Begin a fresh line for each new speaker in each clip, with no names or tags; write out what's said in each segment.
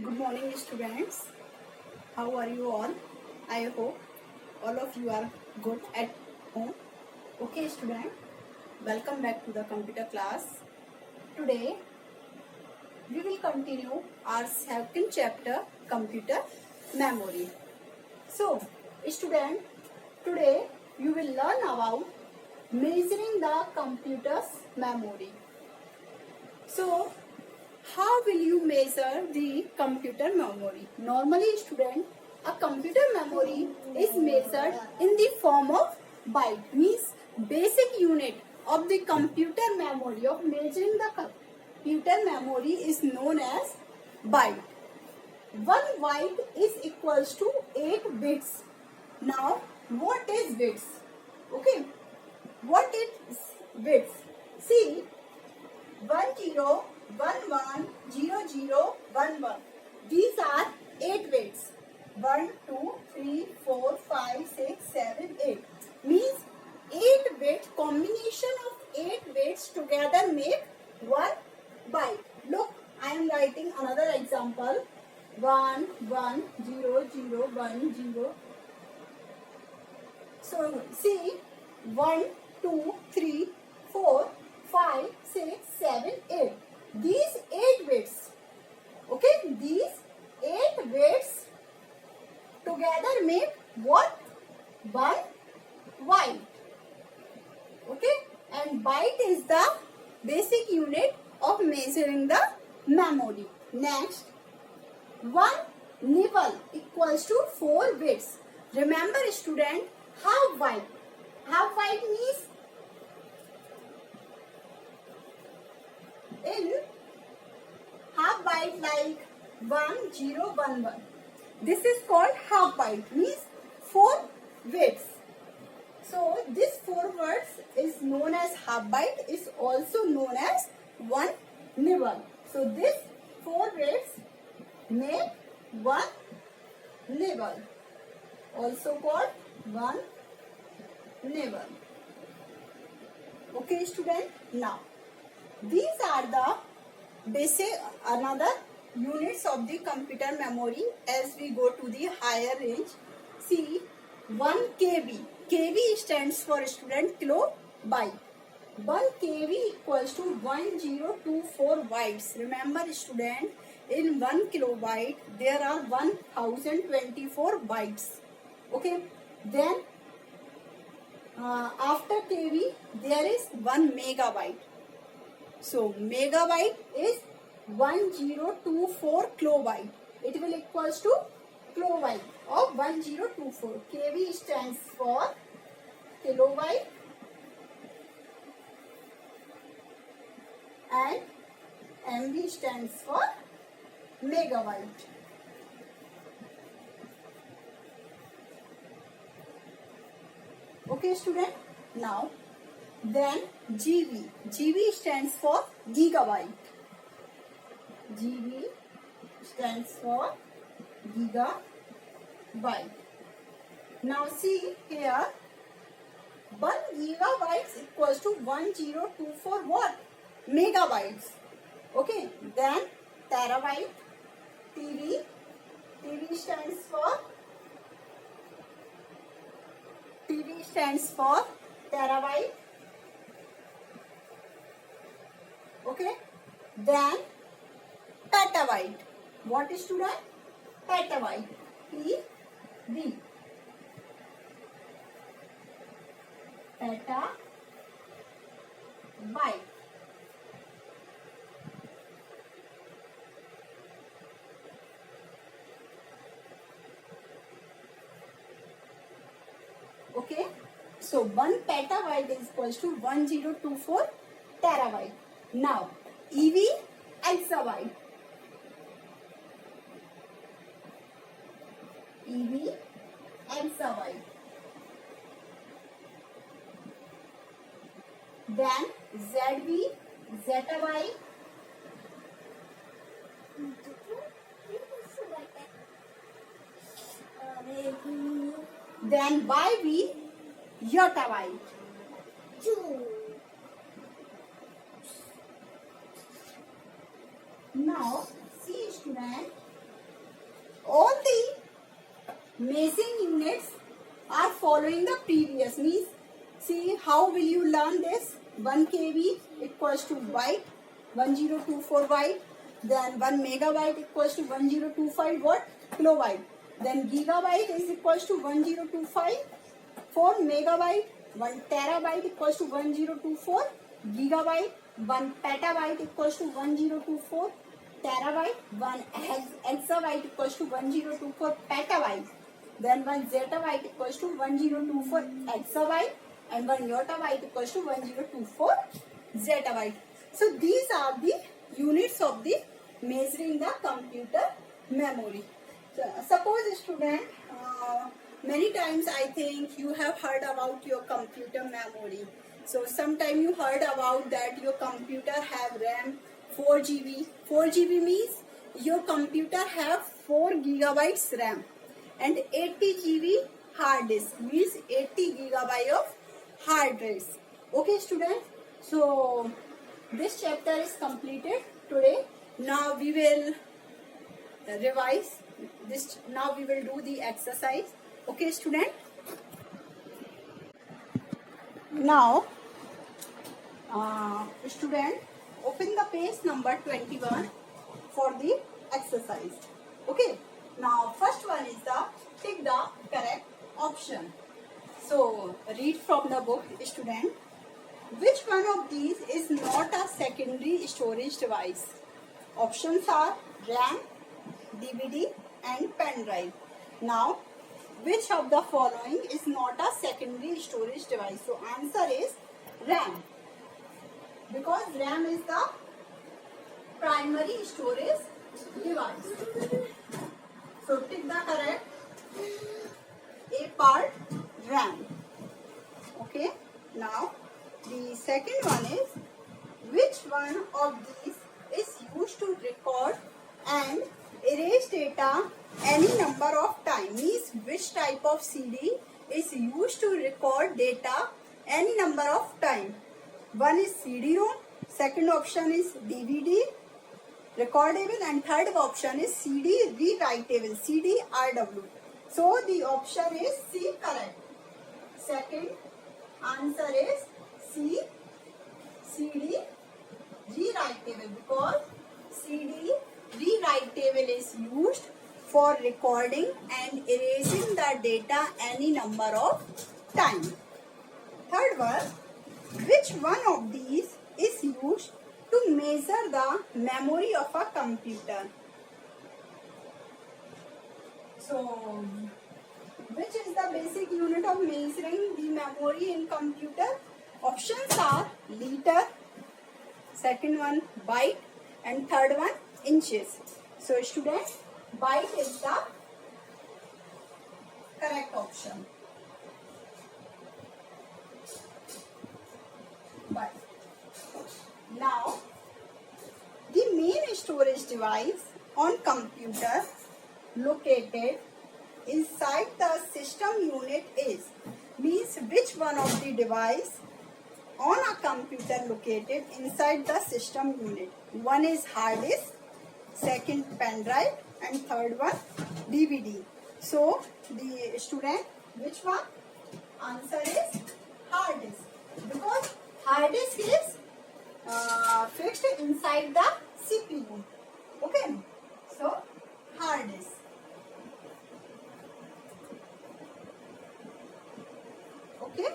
Good morning, students. How are you all? I hope all of you are good at home. Okay, student. Welcome back to the computer class. Today, we will continue our second chapter, computer memory. So, student, today you will learn about measuring the computer's memory. So, how will you measure the computer memory? Normally, student, a computer memory is measured in the form of byte, means basic unit of the computer memory of measuring the computer memory is known as byte. 1 byte is equals to 8 bits. Now, what is bits? Okay, what is bits? See, 10, 11, 00, 11. These are 8 bits. 1, 2, 3, 4, 5, 6, 7, 8. Means 8 bits, combination of 8 bits together make 1 byte. Look, I am writing another example. 1, 1, 0, 0, 1, 0. So, see, 1, 2, 3, 4, 5, 6, 7, 8. These 8 bits, okay, these 8 bits together make what? 1 byte. Okay, and byte is the basic unit of measuring the memory. Next, 1 nibble equals to 4 bits. Remember, student, half byte. Half byte means in half byte like 1, 0, 1, 1. This is called half byte, means 4 bits. So this 4 words is known as half byte, is also known as 1 nibble. So this 4 bits make 1 nibble, also called 1 nibble. Okay, student. Now, these are the basic another units of the computer memory as we go to the higher range. See, 1 KB. KB stands for student kilobyte. 1 KB equals to 1024 bytes. Remember, student, in 1 kilobyte there are 1024 bytes. Okay, then after KB there is 1 megabyte. So, megabyte is 1024 kilobyte. It will equals to kilobyte of 1024. KB stands for kilobyte and MB stands for megabyte. Okay, student. Now, then GB. GB stands for gigabyte. GB stands for gigabyte. Now see here, 1 gigabytes equals to 1024 what? Megabytes. Okay, then terabyte. TB. TB stands for terabyte. Okay, then petabyte. What is student? Petabyte. PB. Petabyte. Okay, so 1 petabyte is equals to 1024 terabyte. Now, EV exabyte. EV exabyte. Then ZB zettabyte. Then YB yottabyte. Now, see student, all the measuring units are following the previous. Means, see how will you learn this? 1 kb equals to byte, 1024 byte. Then 1 megabyte equals to 1025 what? Kilobyte. Then gigabyte is equals to 1025 4 megabyte. 1 terabyte equals to 1024 gigabyte. 1 petabyte equals to 1024 terabyte. 1 exabyte equals to 1024 petabyte. Then 1 zettabyte equals to 1024 exabyte, and 1 yottabyte equals to 1024 zettabyte. So these are the units of the measuring the computer memory. So, suppose student, many times I think you have heard about your computer memory. So sometime you heard about that your computer have RAM 4 GB. 4 GB means your computer have 4 gigabytes RAM and 80 GB hard disk, means 80 gigabyte of hard disk. Okay student, so this chapter is completed today. Now we will revise this. Now we will do the exercise. Okay student, now student, open the page number 21 for the exercise. Okay, now first one is the pick the correct option. So read from the book student. Which one of these is not a secondary storage device? Options are RAM, DVD and pen drive. Now which of the following is not a secondary storage device? So answer is RAM, because RAM is the primary storage device. So tick the correct A part, RAM. Okay, now the second one is, which one of these is used to record and erase data any number of times? Means which type of CD is used to record data any number of times? One is CD-ROM, second option is DVD recordable, and third option is CD rewritable, CD-RW. So the option is C correct. Second answer is C, CD rewritable, because CD rewritable is used for recording and erasing the data any number of times. Third one, which one of these is used to measure the memory of a computer? So, which is the basic unit of measuring the memory in computer? Options are liter, second one byte, and third one inches. So student, byte is the correct option. Byte. Now, the main storage device on computer located inside the system unit is, means which one of the device on a computer located inside the system unit? One is hard disk, second pen drive, and third one DVD. So the student, which one? Answer is hard disk, because hard disk is fixed inside the CPU. Okay, so hard disk. Okay,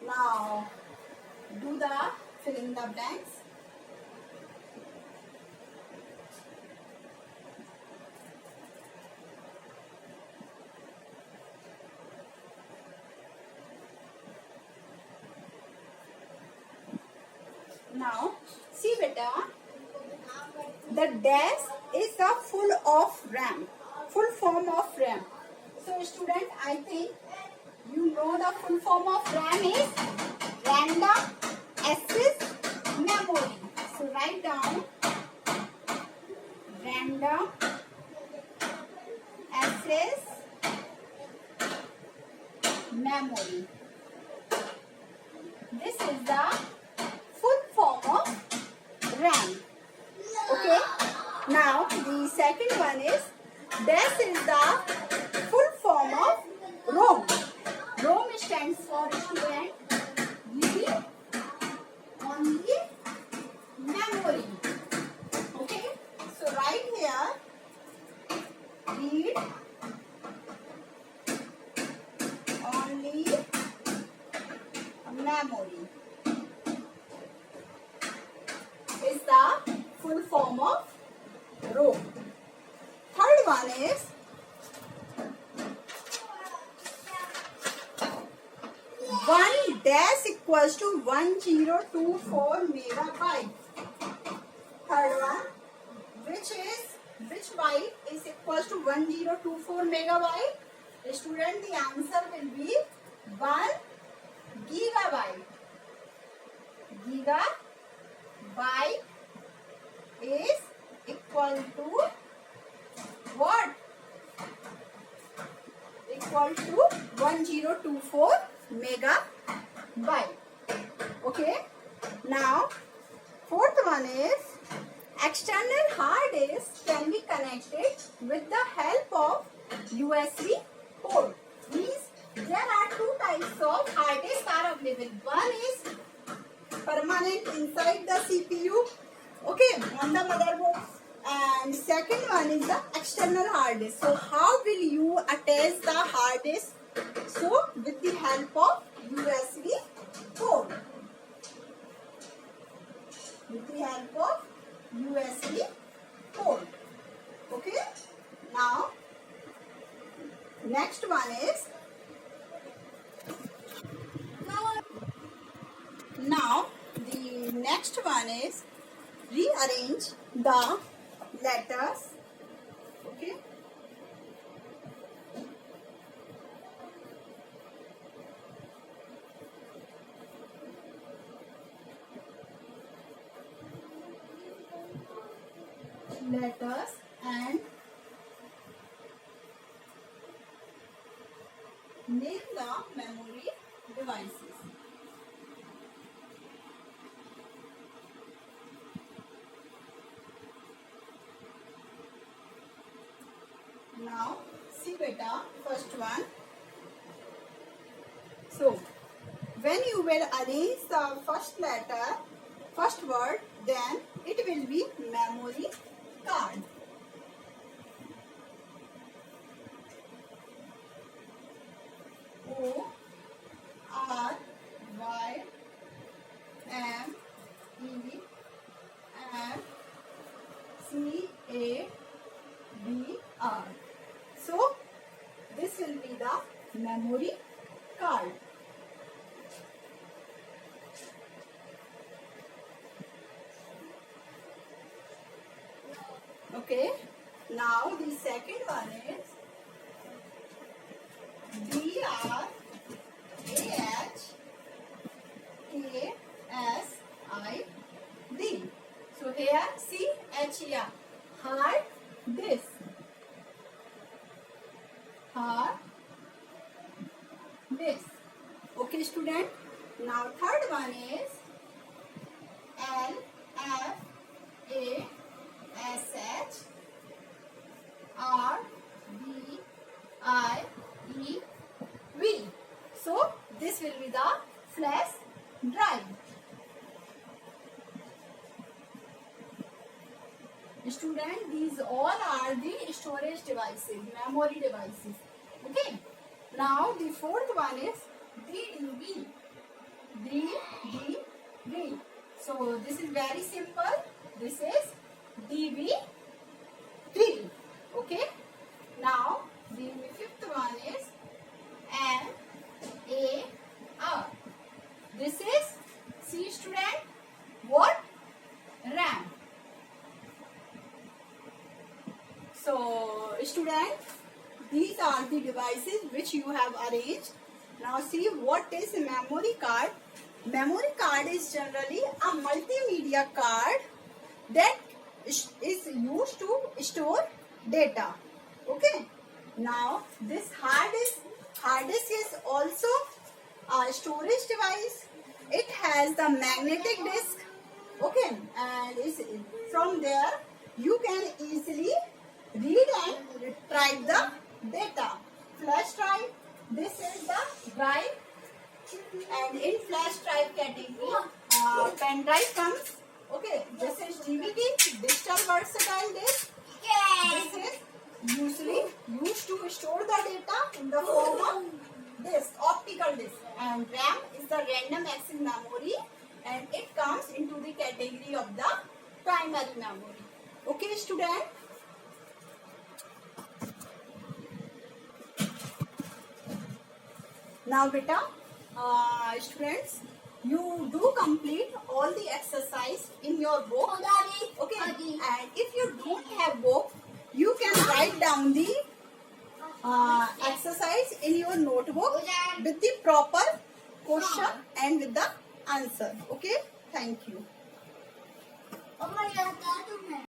now do the fill in the blanks. Now see beta, the dash is the full of RAM, full form of RAM. So student, I think you know the full form of RAM is random access memory. So write down random access memory. This is the full form of RAM. Okay. Now the second one is This is the full form of ROM. ROM stands for student read only memory. Okay, so right here, read only memory is the full form of ROM. Third one is one dash equals to 1024 megabyte. Third one, which byte is equals to 1024 megabyte? Student, the answer will be 1 gigabyte. Gigabyte is equal to what? Equal to 1024 megabyte. Okay. Now, fourth one is external hard disk can be connected with the help of USB port. Means there are two types of hard disk are available. One is permanent inside the CPU, okay, on the motherboard, and second one is the external hard disk. So how will you attach the hard disk? So with the help of USB port. With the help of USB port. Okay. Now next one is the next one is rearrange the letters. Okay. Letters and name the memory devices. Now see beta, first one. So when you will arrange the first letter, first word, then it will be memory card. O R Y M E M C A D R. So this will be the memory card. Okay. Now the second one is D R A H K S I D. So here C H E R, hard disk. Hard disk. Okay, student. Now third one is L F A S H R B I E V. So this will be the flash drive. Student, these all are the storage devices, memory devices. Okay. Now the fourth one is DDB. DDB. So this is very simple. This is DB3. Okay. Now the fifth one is NAR. This is, see student, what? RAM. So student, these are the devices which you have arranged. Now see what is a memory card. Memory card is generally a multimedia card that is used to store data. Okay. Now this hard disk is also a storage device. It has the magnetic disk. Okay, and from there you can easily read and write the data. Flash drive, this is the drive, and in flash drive category, pen drive comes. Okay, this is DVD, digital versatile disk. This is usually used to store the data in the form of disk, optical disk. And RAM is the random access memory, and it comes into the category of the primary memory. Okay, student. Now, beta, students, you do complete all the exercise in your book. Okay, and if you don't have book, you can write down the exercise in your notebook with the proper question and with the answer. Okay, thank you.